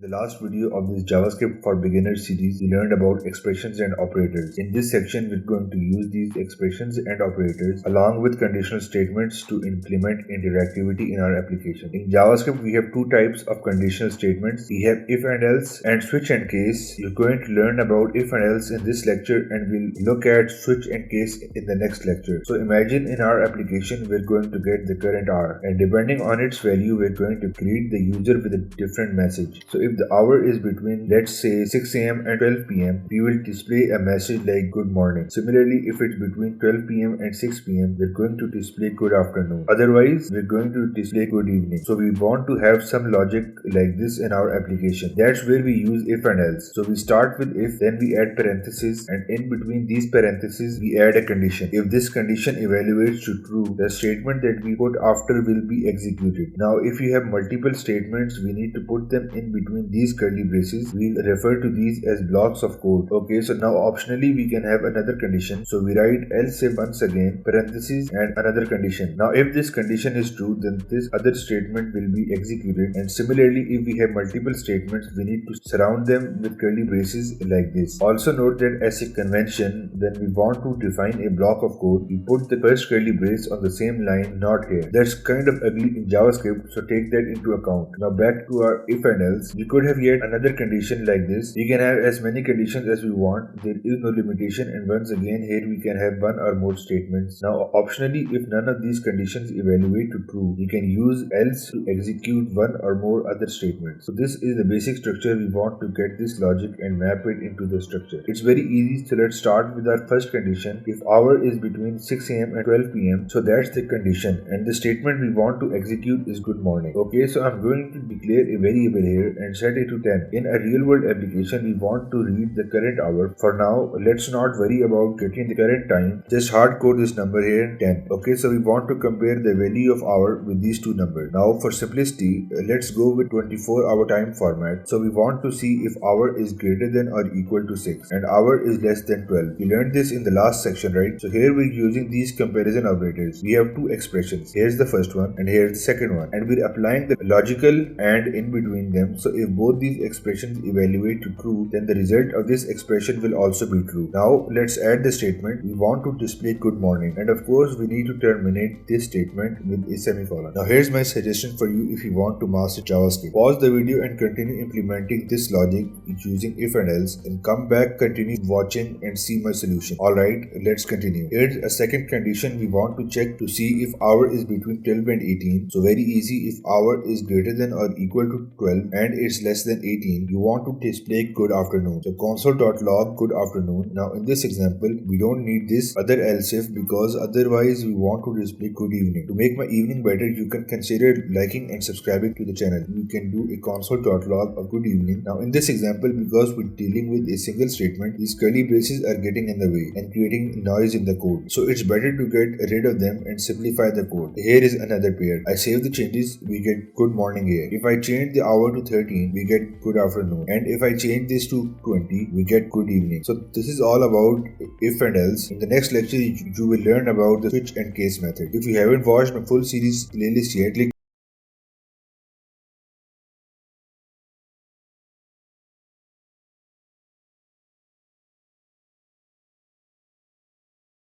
In the last video of this JavaScript for Beginners series, we learned about expressions and operators. In this section, we're going to use these expressions and operators along with conditional statements to implement interactivity in our application. In JavaScript, we have two types of conditional statements. We have if and else and switch and case. You're going to learn about if and else in this lecture, and we'll look at switch and case in the next lecture. So imagine in our application, we're going to get the current hour, and depending on its value, we're going to greet the user with a different message. So if the hour is between, let's say, 6 a.m. and 12 p.m., we will display a message like good morning. Similarly, if it's between 12 p.m. and 6 p.m., we're going to display good afternoon. Otherwise, we're going to display good evening. So we want to have some logic like this in our application. That's where we use if and else. So we start with if, then we add parentheses, and in between these parentheses, we add a condition. If this condition evaluates to true, the statement that we put after will be executed. Now, if you have multiple statements, we need to put them in between these curly braces. We'll refer to these as blocks of code. Okay, so now optionally we can have another condition. So we write else if once again, parentheses and another condition. Now if this condition is true, then this other statement will be executed. And similarly, if we have multiple statements, we need to surround them with curly braces like this. Also note that as a convention, when we want to define a block of code, we put the first curly brace on the same line, not here. That's kind of ugly in JavaScript, so take that into account. Now back to our if and else. We could have yet another condition like this. We can have as many conditions as we want. There is no limitation, and once again here we can have one or more statements. Now optionally, if none of these conditions evaluate to true, we can use else to execute one or more other statements. So this is the basic structure. We want to get this logic and map it into the structure. It's very easy, so let's start with our first condition. If hour is between 6 a.m. and 12 p.m., so that's the condition, and the statement we want to execute is good morning. Okay, so I'm going to declare a variable here and set it to 10. In a real world application, we want to read the current hour. For now, let's not worry about getting the current time. Just hard code this number here, 10. Okay, so we want to compare the value of hour with these two numbers. Now for simplicity, let's go with 24-hour time format. So we want to see if hour is greater than or equal to 6 and hour is less than 12. We learned this in the last section, right? So here we're using these comparison operators. We have two expressions. Here's the first one and here's the second one, and we're applying the logical and in between them. So if both these expressions evaluate to true, then the result of this expression will also be true. Now let's add the statement. We want to display good morning, and of course we need to terminate this statement with a semicolon. Now here's my suggestion for you if you want to master JavaScript. Pause the video and continue implementing this logic using if and else, and come back, continue watching and see my solution. Alright, let's continue. Here's a second condition. We want to check to see if hour is between 12 and 18. So very easy. If hour is greater than or equal to 12 and it's less than 18, you want to display good afternoon. So console.log good afternoon. Now in this example, we don't need this other else if, because otherwise we want to display good evening. To make my evening better, you can consider liking and subscribing to the channel. You can do a console.log of good evening. Now in this example, because we're dealing with a single statement, these curly braces are getting in the way and creating noise in the code. So it's better to get rid of them and simplify the code. Here is another pair. I save the changes, we get good morning here. If I change the hour to 13, we get good afternoon. And if I change this to 20, we get good evening. So this is all about if and else. In the next lecture, you will learn about the switch and case method. If you haven't watched my full series playlist yet, click